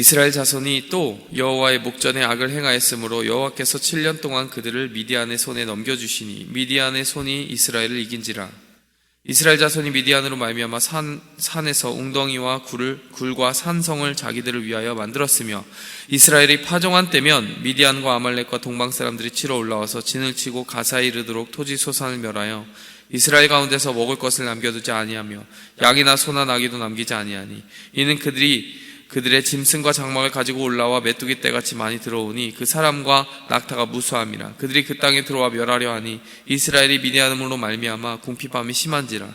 이스라엘 자손이 또 여호와의 목전에 악을 행하였으므로 여호와께서 7년 동안 그들을 미디안의 손에 넘겨주시니 미디안의 손이 이스라엘을 이긴지라. 이스라엘 자손이 미디안으로 말미암아 산에서 웅덩이와 굴과 산성을 자기들을 위하여 만들었으며 이스라엘이 파종한 때면 미디안과 아말렉과 동방 사람들이 치러 올라와서 진을 치고 가사에 이르도록 토지 소산을 멸하여 이스라엘 가운데서 먹을 것을 남겨두지 아니하며 양이나 소나 나귀도 남기지 아니하니 이는 그들의 짐승과 장막을 가지고 올라와 메뚜기 떼같이 많이 들어오니 그 사람과 낙타가 무수함이라. 그들이 그 땅에 들어와 멸하려 하니 이스라엘이 미디안으로 말미암아 궁핍함이 심한지라.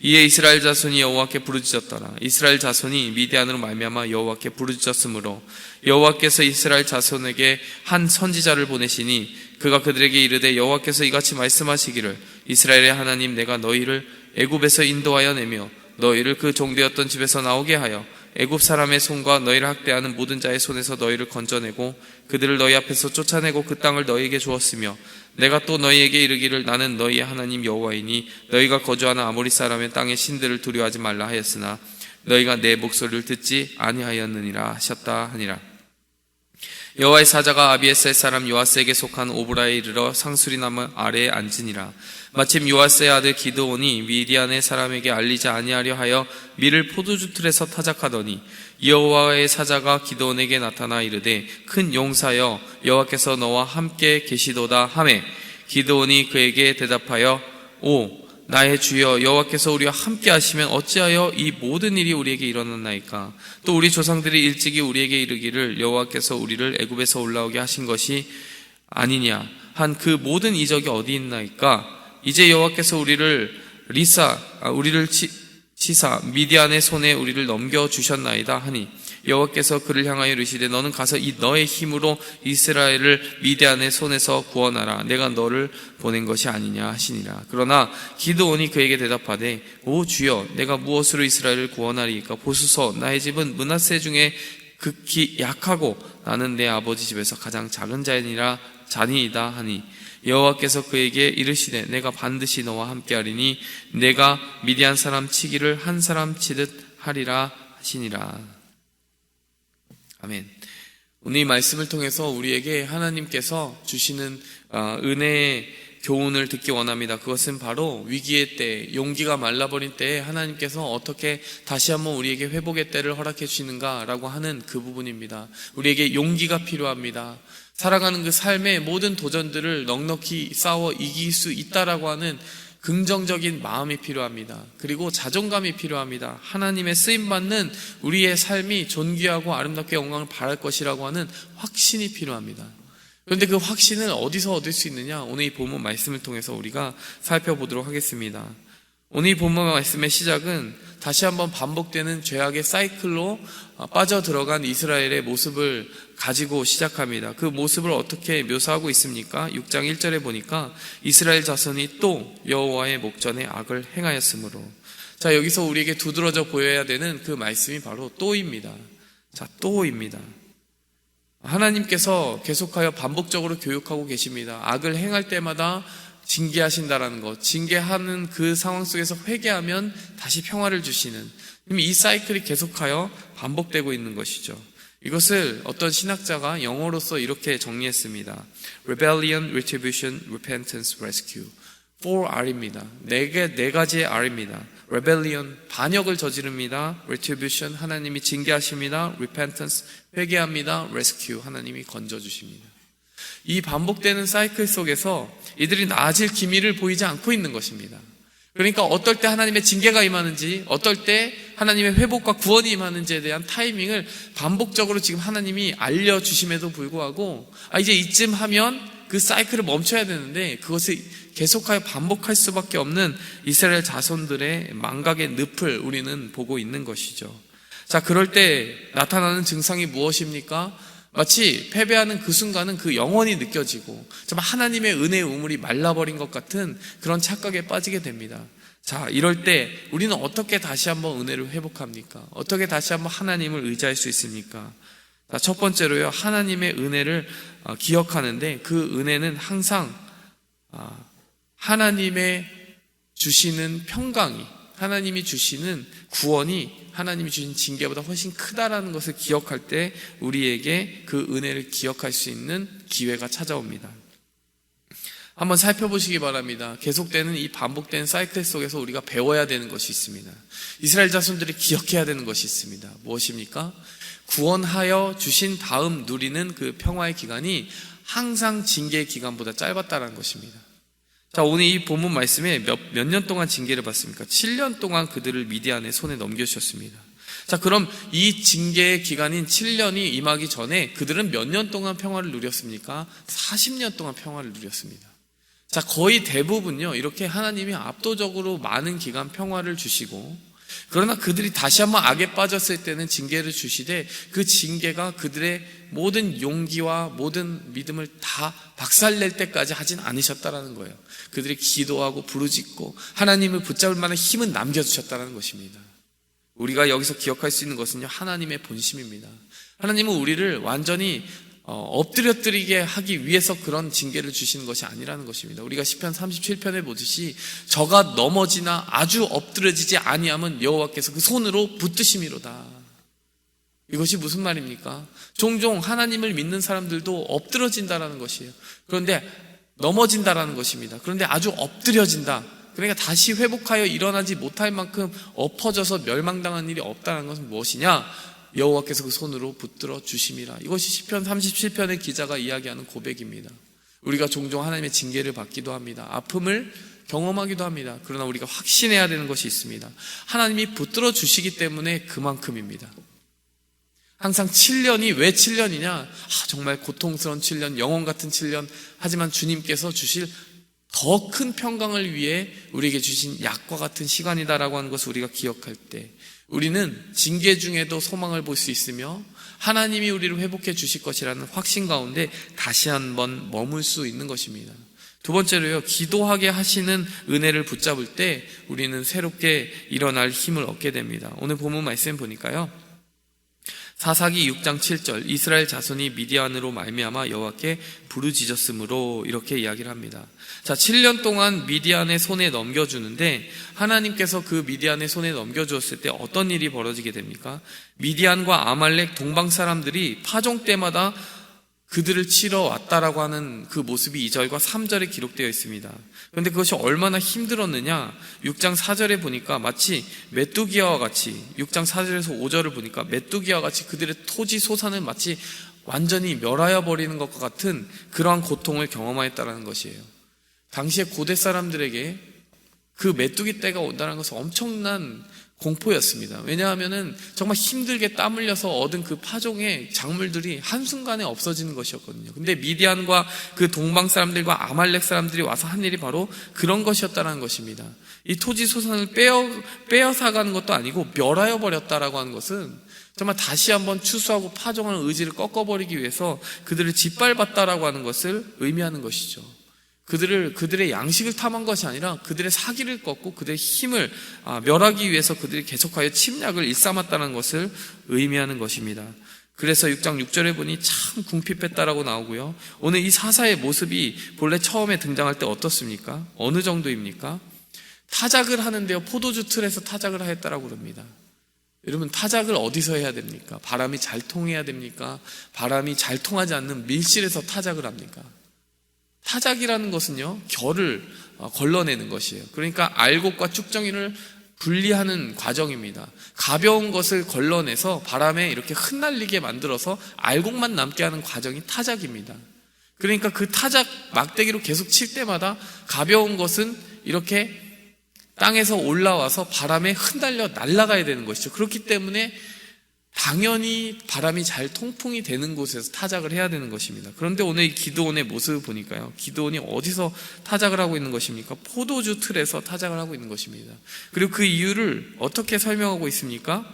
이에 이스라엘 자손이 여호와께 부르짖었더라. 이스라엘 자손이 미디안으로 말미암아 여호와께 부르짖었으므로 여호와께서 이스라엘 자손에게 한 선지자를 보내시니 그가 그들에게 이르되 여호와께서 이같이 말씀하시기를 이스라엘의 하나님 내가 너희를 애굽에서 인도하여 내며 너희를 그 종되었던 집에서 나오게 하여 애굽 사람의 손과 너희를 학대하는 모든 자의 손에서 너희를 건져내고 그들을 너희 앞에서 쫓아내고 그 땅을 너희에게 주었으며 내가 또 너희에게 이르기를 나는 너희의 하나님 여호와이니 너희가 거주하는 아모리 사람의 땅의 신들을 두려워하지 말라 하였으나 너희가 내 목소리를 듣지 아니하였느니라 하셨다 하니라. 여호와의 사자가 아비에셀 사람 요아스에게 속한 오브라에 이르러 상수리나무 아래에 앉으니라. 마침 요아스의 아들 기드온이 미디안의 사람에게 알리지 아니하려 하여 밀을 포도주 틀에서 타작하더니 여호와의 사자가 기드온에게 나타나 이르되 큰 용사여 여호와께서 너와 함께 계시도다 하매 기드온이 그에게 대답하여 오 나의 주여 여호와께서 우리와 함께 하시면 어찌하여 이 모든 일이 우리에게 일어났나이까. 또 우리 조상들이 일찍이 우리에게 이르기를 여호와께서 우리를 애굽에서 올라오게 하신 것이 아니냐 한 그 모든 이적이 어디 있나이까. 이제 여호와께서 우리를 치사 미디안의 손에 우리를 넘겨주셨나이다 하니 여호와께서 그를 향하여 이르시되 너는 가서 이 너의 힘으로 이스라엘을 미디안의 손에서 구원하라. 내가 너를 보낸 것이 아니냐 하시니라. 그러나 기드온이 그에게 대답하되 오 주여 내가 무엇으로 이스라엘을 구원하리이까. 보소서 나의 집은 므낫세 중에 극히 약하고 나는 내 아버지 집에서 가장 작은 자니이다 하니 여호와께서 그에게 이르시되 내가 반드시 너와 함께하리니 내가 미디안 사람 치기를 한 사람 치듯 하리라 하시니라. 아멘. 오늘 이 말씀을 통해서 우리에게 하나님께서 주시는 은혜의 교훈을 듣기 원합니다. 그것은 바로 위기의 때, 용기가 말라버린 때에 하나님께서 어떻게 다시 한번 우리에게 회복의 때를 허락해 주시는가라고 하는 그 부분입니다. 우리에게 용기가 필요합니다. 살아가는 그 삶의 모든 도전들을 넉넉히 싸워 이길 수 있다라고 하는 긍정적인 마음이 필요합니다. 그리고 자존감이 필요합니다. 하나님의 쓰임받는 우리의 삶이 존귀하고 아름답게 영광을 바랄 것이라고 하는 확신이 필요합니다. 그런데 그 확신을 어디서 얻을 수 있느냐? 오늘 이 본문 말씀을 통해서 우리가 살펴보도록 하겠습니다. 오늘 이 본문 말씀의 시작은 다시 한번 반복되는 죄악의 사이클로 빠져들어간 이스라엘의 모습을 가지고 시작합니다. 그 모습을 어떻게 묘사하고 있습니까? 6장 1절에 보니까 이스라엘 자손이 또 여호와의 목전에 악을 행하였으므로. 자, 여기서 우리에게 두드러져 보여야 되는 그 말씀이 바로 또입니다. 자, 또입니다. 하나님께서 계속하여 반복적으로 교육하고 계십니다. 악을 행할 때마다 징계하신다라는 것, 징계하는 그 상황 속에서 회개하면 다시 평화를 주시는, 이 사이클이 계속하여 반복되고 있는 것이죠. 이것을 어떤 신학자가 영어로서 이렇게 정리했습니다. Rebellion, Retribution, Repentance, Rescue. 4R입니다. 네 가지의 R입니다. Rebellion, 반역을 저지릅니다. Retribution, 하나님이 징계하십니다. Repentance, 회개합니다. Rescue, 하나님이 건져주십니다. 이 반복되는 사이클 속에서 이들이 나아질 기미를 보이지 않고 있는 것입니다. 그러니까 어떨 때 하나님의 징계가 임하는지, 어떨 때 하나님의 회복과 구원이 임하는지에 대한 타이밍을 반복적으로 지금 하나님이 알려주심에도 불구하고 이제 이쯤 하면 그 사이클을 멈춰야 되는데 그것을 계속하여 반복할 수밖에 없는 이스라엘 자손들의 망각의 늪을 우리는 보고 있는 것이죠. 자, 그럴 때 나타나는 증상이 무엇입니까? 마치 패배하는 그 순간은 그 영원히 느껴지고 정말 하나님의 은혜의 우물이 말라버린 것 같은 그런 착각에 빠지게 됩니다. 자, 이럴 때 우리는 어떻게 다시 한번 은혜를 회복합니까? 어떻게 다시 한번 하나님을 의지할 수 있습니까? 자, 첫 번째로요, 하나님의 은혜를 기억하는데 그 은혜는 항상 하나님의 주시는 평강이 하나님이 주시는 구원이 하나님이 주신 징계보다 훨씬 크다라는 것을 기억할 때 우리에게 그 은혜를 기억할 수 있는 기회가 찾아옵니다. 한번 살펴보시기 바랍니다. 계속되는 이 반복되는 사이클 속에서 우리가 배워야 되는 것이 있습니다. 이스라엘 자손들이 기억해야 되는 것이 있습니다. 무엇입니까? 구원하여 주신 다음 누리는 그 평화의 기간이 항상 징계의 기간보다 짧았다는 것입니다. 자, 오늘 이 본문 말씀에 몇 년 동안 징계를 받습니까? 7년 동안 그들을 미디안의 손에 넘겨주셨습니다. 자, 그럼 이 징계의 기간인 7년이 임하기 전에 그들은 몇 년 동안 평화를 누렸습니까? 40년 동안 평화를 누렸습니다. 자, 거의 대부분요, 이렇게 하나님이 압도적으로 많은 기간 평화를 주시고, 그러나 그들이 다시 한번 악에 빠졌을 때는 징계를 주시되 그 징계가 그들의 모든 용기와 모든 믿음을 다 박살낼 때까지 하진 않으셨다라는 거예요. 그들이 기도하고 부르짖고 하나님을 붙잡을 만한 힘은 남겨주셨다는 것입니다. 우리가 여기서 기억할 수 있는 것은요, 하나님의 본심입니다. 하나님은 우리를 완전히 엎드려뜨리게 하기 위해서 그런 징계를 주시는 것이 아니라는 것입니다. 우리가 시편 37편에 보듯이 저가 넘어지나 아주 엎드려지지 아니하면 여호와께서 그 손으로 붙드심이로다. 이것이 무슨 말입니까? 종종 하나님을 믿는 사람들도 엎드러진다라는 것이에요. 그런데 넘어진다라는 것입니다. 그런데 아주 엎드려진다. 그러니까 다시 회복하여 일어나지 못할 만큼 엎어져서 멸망당한 일이 없다는 것은 무엇이냐? 여호와께서 그 손으로 붙들어 주심이라. 이것이 시편 37편의 기자가 이야기하는 고백입니다. 우리가 종종 하나님의 징계를 받기도 합니다. 아픔을 경험하기도 합니다. 그러나 우리가 확신해야 되는 것이 있습니다. 하나님이 붙들어 주시기 때문에 그만큼입니다. 항상 7년이 왜 7년이냐? 정말 고통스러운 7년, 영원 같은 7년. 하지만 주님께서 주실 더 큰 평강을 위해 우리에게 주신 약과 같은 시간이다라고 하는 것을 우리가 기억할 때 우리는 징계 중에도 소망을 볼 수 있으며 하나님이 우리를 회복해 주실 것이라는 확신 가운데 다시 한번 머물 수 있는 것입니다. 두 번째로요, 기도하게 하시는 은혜를 붙잡을 때 우리는 새롭게 일어날 힘을 얻게 됩니다. 오늘 본문 말씀 보니까요, 사사기 6장 7절 이스라엘 자손이 미디안으로 말미암아 여호와께 부르짖었으므로 이렇게 이야기를 합니다. 자, 7년 동안 미디안의 손에 넘겨주는데 하나님께서 그 미디안의 손에 넘겨주었을 때 어떤 일이 벌어지게 됩니까? 미디안과 아말렉 동방 사람들이 파종 때마다 그들을 치러 왔다라고 하는 그 모습이 2절과 3절에 기록되어 있습니다. 그런데 그것이 얼마나 힘들었느냐? 6장 4절에 보니까 마치 메뚜기와 같이, 6장 4절에서 5절을 보니까 메뚜기와 같이 그들의 토지 소산을 마치 완전히 멸하여 버리는 것과 같은 그러한 고통을 경험하였다는 것이에요. 당시에 고대 사람들에게 그 메뚜기 때가 온다는 것은 엄청난 공포였습니다. 왜냐하면은 정말 힘들게 땀 흘려서 얻은 그 파종의 작물들이 한순간에 없어지는 것이었거든요. 근데 미디안과 그 동방 사람들과 아말렉 사람들이 와서 한 일이 바로 그런 것이었다는 것입니다. 이 토지 소산을 빼앗아가는 것도 아니고 멸하여 버렸다라고 하는 것은 정말 다시 한번 추수하고 파종하는 의지를 꺾어버리기 위해서 그들을 짓밟았다라고 하는 것을 의미하는 것이죠. 그들의 양식을 탐한 것이 아니라 그들의 사기를 꺾고 그들의 힘을 멸하기 위해서 그들이 계속하여 침략을 일삼았다는 것을 의미하는 것입니다. 그래서 6장 6절에 보니 참 궁핍했다라고 나오고요. 오늘 이 사사의 모습이 본래 처음에 등장할 때 어떻습니까? 어느 정도입니까? 타작을 하는데요, 포도주 틀에서 타작을 하였다라고 그럽니다. 여러분, 타작을 어디서 해야 됩니까? 바람이 잘 통해야 됩니까? 바람이 잘 통하지 않는 밀실에서 타작을 합니까? 타작이라는 것은요, 결을 걸러내는 것이에요. 그러니까 알곡과 쭉정이를 분리하는 과정입니다. 가벼운 것을 걸러내서 바람에 이렇게 흩날리게 만들어서 알곡만 남게 하는 과정이 타작입니다. 그러니까 그 타작 막대기로 계속 칠 때마다 가벼운 것은 이렇게 땅에서 올라와서 바람에 흩날려 날아가야 되는 것이죠. 그렇기 때문에 당연히 바람이 잘 통풍이 되는 곳에서 타작을 해야 되는 것입니다. 그런데 오늘 이 기드온의 모습을 보니까요, 기드온이 어디서 타작을 하고 있는 것입니까? 포도주 틀에서 타작을 하고 있는 것입니다. 그리고 그 이유를 어떻게 설명하고 있습니까?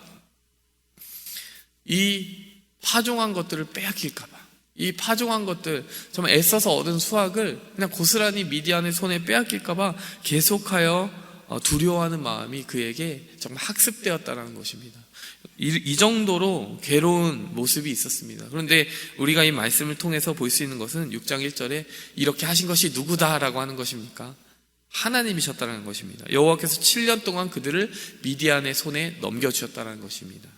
이 파종한 것들을 빼앗길까봐, 이 파종한 것들, 정말 애써서 얻은 수확을 그냥 고스란히 미디안의 손에 빼앗길까봐 계속하여 두려워하는 마음이 그에게 정말 학습되었다는 것입니다. 이 정도로 괴로운 모습이 있었습니다. 그런데 우리가 이 말씀을 통해서 볼 수 있는 것은 6장 1절에 이렇게 하신 것이 누구다라고 하는 것입니까? 하나님이셨다는 것입니다. 여호와께서 7년 동안 그들을 미디안의 손에 넘겨주셨다는 것입니다.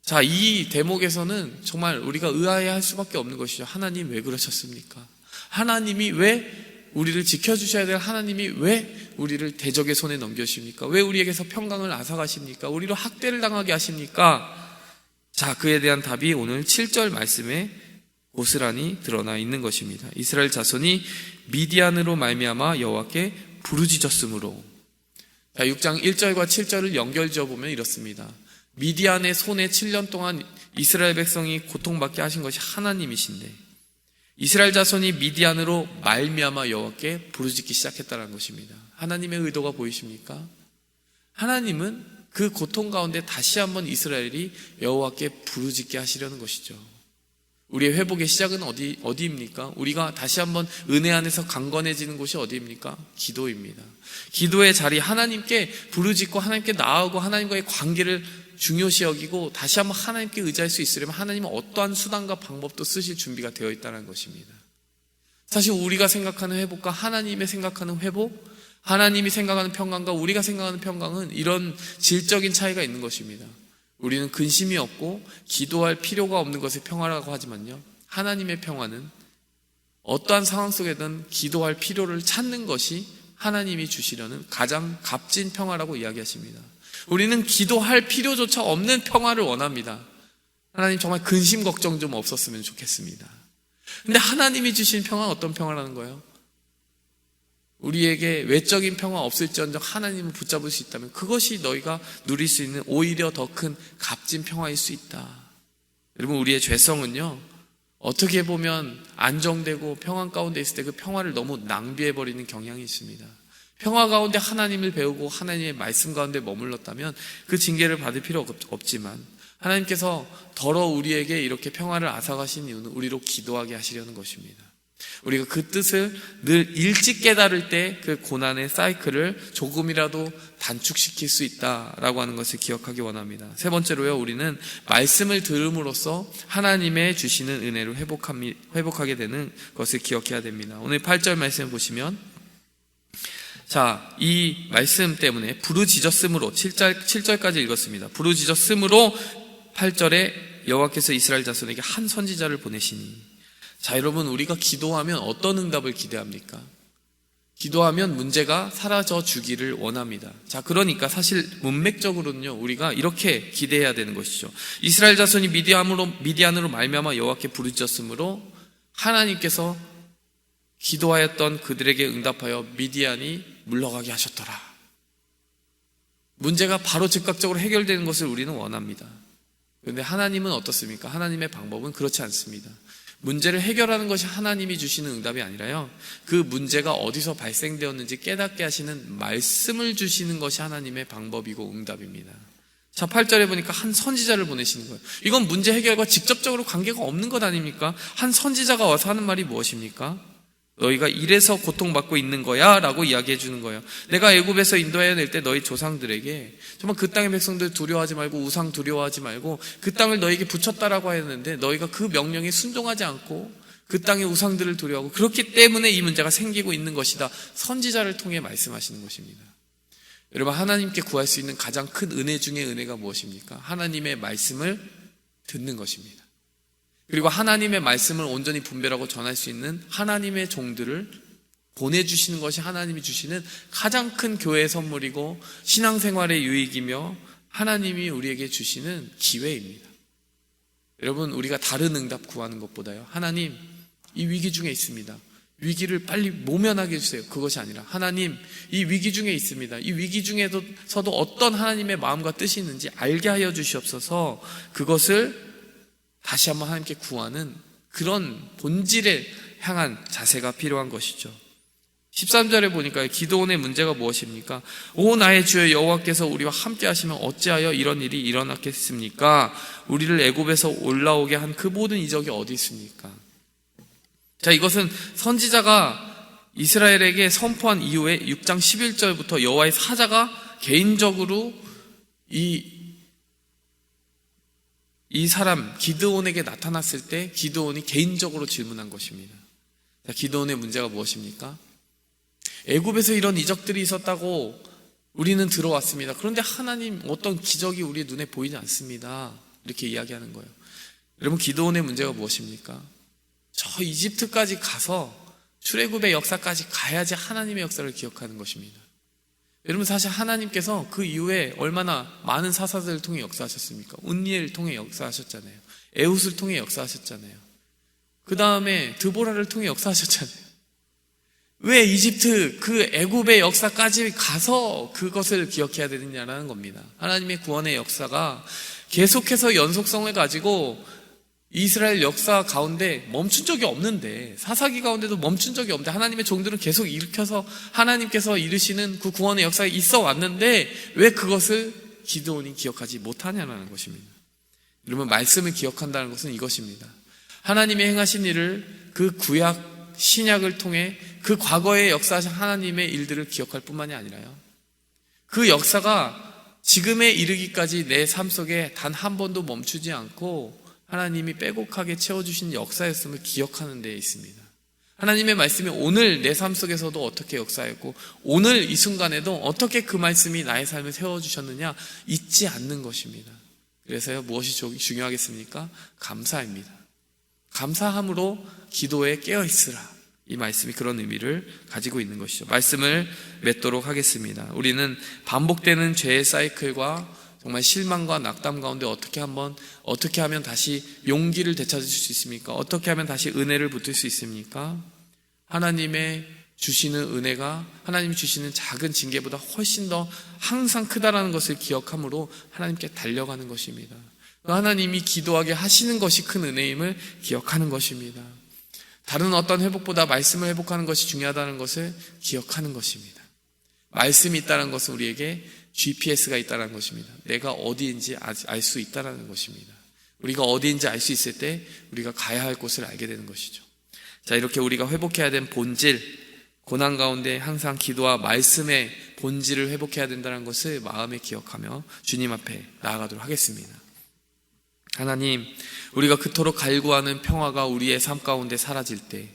자, 이 대목에서는 정말 우리가 의아해할 수밖에 없는 것이죠. 하나님 왜 그러셨습니까? 하나님이 왜 우리를 지켜주셔야 될 하나님이 왜 우리를 대적의 손에 넘겨주십니까? 왜 우리에게서 평강을 앗아가십니까? 우리로 학대를 당하게 하십니까? 자, 그에 대한 답이 오늘 7절 말씀에 고스란히 드러나 있는 것입니다. 이스라엘 자손이 미디안으로 말미암아 여호와께 부르짖었으므로. 자, 6장 1절과 7절을 연결지어 보면 이렇습니다. 미디안의 손에 7년 동안 이스라엘 백성이 고통받게 하신 것이 하나님이신데 이스라엘 자손이 미디안으로 말미암아 여호와께 부르짖기 시작했다는 것입니다. 하나님의 의도가 보이십니까? 하나님은 그 고통 가운데 다시 한번 이스라엘이 여호와께 부르짖게 하시려는 것이죠. 우리의 회복의 시작은 어디입니까? 우리가 다시 한번 은혜 안에서 강건해지는 곳이 어디입니까? 기도입니다. 기도의 자리, 하나님께 부르짖고 하나님께 나아오고 하나님과의 관계를 중요시 여기고 다시 한번 하나님께 의지할 수 있으려면 하나님은 어떠한 수단과 방법도 쓰실 준비가 되어 있다는 것입니다. 사실 우리가 생각하는 회복과 하나님의 생각하는 회복, 하나님이 생각하는 평강과 우리가 생각하는 평강은 이런 질적인 차이가 있는 것입니다. 우리는 근심이 없고 기도할 필요가 없는 것을 평화라고 하지만요, 하나님의 평화는 어떠한 상황 속에든 기도할 필요를 찾는 것이 하나님이 주시려는 가장 값진 평화라고 이야기하십니다. 우리는 기도할 필요조차 없는 평화를 원합니다. 하나님 정말 근심 걱정 좀 없었으면 좋겠습니다. 근데 하나님이 주신 평화는 어떤 평화라는 거예요? 우리에게 외적인 평화 없을지언정 하나님을 붙잡을 수 있다면 그것이 너희가 누릴 수 있는 오히려 더 큰 값진 평화일 수 있다. 여러분, 우리의 죄성은요, 어떻게 보면 안정되고 평안 가운데 있을 때 그 평화를 너무 낭비해버리는 경향이 있습니다. 평화 가운데 하나님을 배우고 하나님의 말씀 가운데 머물렀다면 그 징계를 받을 필요 없지만 하나님께서 더러 우리에게 이렇게 평화를 앗아가신 이유는 우리로 기도하게 하시려는 것입니다. 우리가 그 뜻을 늘 일찍 깨달을 때 그 고난의 사이클을 조금이라도 단축시킬 수 있다라고 하는 것을 기억하기 원합니다. 세 번째로요, 우리는 말씀을 들음으로써 하나님의 주시는 은혜를 회복하게 되는 것을 기억해야 됩니다. 오늘 8절 말씀 보시면, 자, 이 말씀 때문에 부르짖었으므로 7절까지 읽었습니다. 부르짖었으므로 8절에 여호와께서 이스라엘 자손에게 한 선지자를 보내시니. 자, 여러분, 우리가 기도하면 어떤 응답을 기대합니까? 기도하면 문제가 사라져 주기를 원합니다. 자, 그러니까 사실 문맥적으로는요, 우리가 이렇게 기대해야 되는 것이죠. 이스라엘 자손이 미디안으로 말미암아 여호와께 부르짖었으므로 하나님께서 기도하였던 그들에게 응답하여 미디안이 물러가게 하셨더라. 문제가 바로 즉각적으로 해결되는 것을 우리는 원합니다. 그런데 하나님은 어떻습니까? 하나님의 방법은 그렇지 않습니다. 문제를 해결하는 것이 하나님이 주시는 응답이 아니라요, 그 문제가 어디서 발생되었는지 깨닫게 하시는 말씀을 주시는 것이 하나님의 방법이고 응답입니다. 자, 8절에 보니까 한 선지자를 보내시는 거예요. 이건 문제 해결과 직접적으로 관계가 없는 것 아닙니까? 한 선지자가 와서 하는 말이 무엇입니까? 너희가 이래서 고통받고 있는 거야 라고 이야기해 주는 거예요. 내가 애굽에서 인도해낼 때 너희 조상들에게 정말 그 땅의 백성들 두려워하지 말고 우상 두려워하지 말고 그 땅을 너희에게 붙였다라고 했는데 너희가 그 명령에 순종하지 않고 그 땅의 우상들을 두려워하고 그렇기 때문에 이 문제가 생기고 있는 것이다. 선지자를 통해 말씀하시는 것입니다. 여러분, 하나님께 구할 수 있는 가장 큰 은혜 중에 은혜가 무엇입니까? 하나님의 말씀을 듣는 것입니다. 그리고 하나님의 말씀을 온전히 분별하고 전할 수 있는 하나님의 종들을 보내주시는 것이 하나님이 주시는 가장 큰 교회의 선물이고 신앙생활의 유익이며 하나님이 우리에게 주시는 기회입니다. 여러분, 우리가 다른 응답 구하는 것보다요, 하나님, 이 위기 중에 있습니다. 위기를 빨리 모면하게 해주세요. 그것이 아니라, 하나님, 이 위기 중에 있습니다. 이 위기 중에서도 어떤 하나님의 마음과 뜻이 있는지 알게 하여 주시옵소서. 그것을 다시 한번 하나님께 구하는 그런 본질에 향한 자세가 필요한 것이죠. 13절에 보니까 기드온의 문제가 무엇입니까? 오 나의 주여 여호와께서 우리와 함께 하시면 어찌하여 이런 일이 일어났겠습니까? 우리를 애굽에서 올라오게 한 그 모든 이적이 어디 있습니까? 자, 이것은 선지자가 이스라엘에게 선포한 이후에 6장 11절부터 여호와의 사자가 개인적으로 이 사람 기드온에게 나타났을 때 기드온이 개인적으로 질문한 것입니다. 자, 기드온의 문제가 무엇입니까? 애굽에서 이런 이적들이 있었다고 우리는 들어왔습니다. 그런데 하나님 어떤 기적이 우리 눈에 보이지 않습니다. 이렇게 이야기하는 거예요. 여러분, 기드온의 문제가 무엇입니까? 저 이집트까지 가서 출애굽의 역사까지 가야지 하나님의 역사를 기억하는 것입니다. 여러분, 사실 하나님께서 그 이후에 얼마나 많은 사사들을 통해 역사하셨습니까? 온니엘을 통해 역사하셨잖아요. 에훗을 통해 역사하셨잖아요. 그 다음에 드보라를 통해 역사하셨잖아요. 왜 이집트 그 애굽의 역사까지 가서 그것을 기억해야 되느냐라는 겁니다. 하나님의 구원의 역사가 계속해서 연속성을 가지고 이스라엘 역사 가운데 멈춘 적이 없는데, 사사기 가운데도 멈춘 적이 없는데 하나님의 종들은 계속 일으켜서 하나님께서 이루시는 그 구원의 역사가 있어 왔는데 왜 그것을 기드온이 기억하지 못하냐는 것입니다. 여러분, 말씀을 기억한다는 것은 이것입니다. 하나님의 행하신 일을, 그 구약 신약을 통해 그 과거에 역사하신 하나님의 일들을 기억할 뿐만이 아니라요, 그 역사가 지금에 이르기까지 내 삶 속에 단 한 번도 멈추지 않고 하나님이 빼곡하게 채워주신 역사였음을 기억하는 데에 있습니다. 하나님의 말씀이 오늘 내 삶 속에서도 어떻게 역사했고 오늘 이 순간에도 어떻게 그 말씀이 나의 삶을 세워주셨느냐 잊지 않는 것입니다. 그래서요, 무엇이 중요하겠습니까? 감사입니다. 감사함으로 기도에 깨어있으라. 이 말씀이 그런 의미를 가지고 있는 것이죠. 말씀을 맺도록 하겠습니다. 우리는 반복되는 죄의 사이클과 정말 실망과 낙담 가운데 어떻게 하면 다시 용기를 되찾을 수 있습니까? 어떻게 하면 다시 은혜를 붙을 수 있습니까? 하나님의 주시는 은혜가 하나님이 주시는 작은 징계보다 훨씬 더 항상 크다라는 것을 기억함으로 하나님께 달려가는 것입니다. 하나님이 기도하게 하시는 것이 큰 은혜임을 기억하는 것입니다. 다른 어떤 회복보다 말씀을 회복하는 것이 중요하다는 것을 기억하는 것입니다. 말씀이 있다는 것은 우리에게 GPS가 있다는 것입니다. 내가 어디인지 알 수 있다는 것입니다. 우리가 어디인지 알 수 있을 때 우리가 가야 할 곳을 알게 되는 것이죠. 자, 이렇게 우리가 회복해야 된 본질, 고난 가운데 항상 기도와 말씀의 본질을 회복해야 된다는 것을 마음에 기억하며 주님 앞에 나아가도록 하겠습니다. 하나님, 우리가 그토록 갈구하는 평화가 우리의 삶 가운데 사라질 때,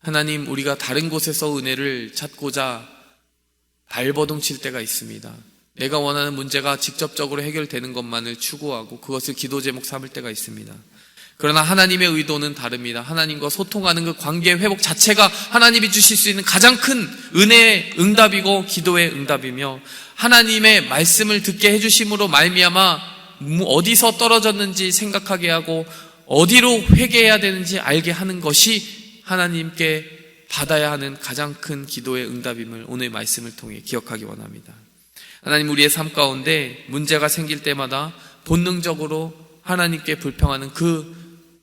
하나님, 우리가 다른 곳에서 은혜를 찾고자 발버둥 칠 때가 있습니다. 내가 원하는 문제가 직접적으로 해결되는 것만을 추구하고 그것을 기도 제목 삼을 때가 있습니다. 그러나 하나님의 의도는 다릅니다. 하나님과 소통하는 그 관계 회복 자체가 하나님이 주실 수 있는 가장 큰 은혜의 응답이고 기도의 응답이며, 하나님의 말씀을 듣게 해주심으로 말미암아 어디서 떨어졌는지 생각하게 하고 어디로 회개해야 되는지 알게 하는 것이 하나님께 받아야 하는 가장 큰 기도의 응답임을 오늘 말씀을 통해 기억하기 원합니다. 하나님, 우리의 삶 가운데 문제가 생길 때마다 본능적으로 하나님께 불평하는 그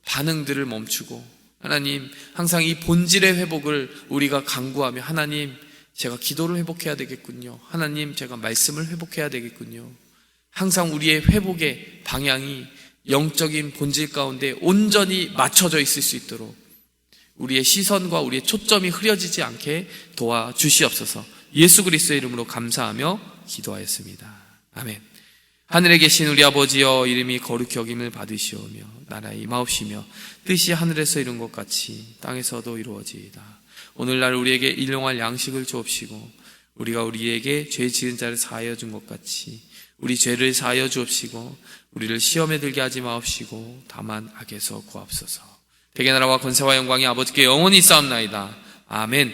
반응들을 멈추고, 하나님, 항상 이 본질의 회복을 우리가 간구하며, 하나님, 제가 기도를 회복해야 되겠군요. 하나님, 제가 말씀을 회복해야 되겠군요. 항상 우리의 회복의 방향이 영적인 본질 가운데 온전히 맞춰져 있을 수 있도록 우리의 시선과 우리의 초점이 흐려지지 않게 도와주시옵소서. 예수 그리스도의 이름으로 감사하며 기도하였습니다. 아멘. 하늘에 계신 우리 아버지여, 이름이 거룩히 여김을 받으시오며 나라에 임하옵시며 뜻이 하늘에서 이룬 것 같이 땅에서도 이루어지이다. 오늘날 우리에게 일용할 양식을 주옵시고 우리가 우리에게 죄 지은 자를 사하여 준 것 같이 우리 죄를 사하여 주옵시고 우리를 시험에 들게 하지 마옵시고 다만 악에서 구하옵소서. 대개 나라와 권세와 영광이 아버지께 영원히 있사옵나이다. 아멘.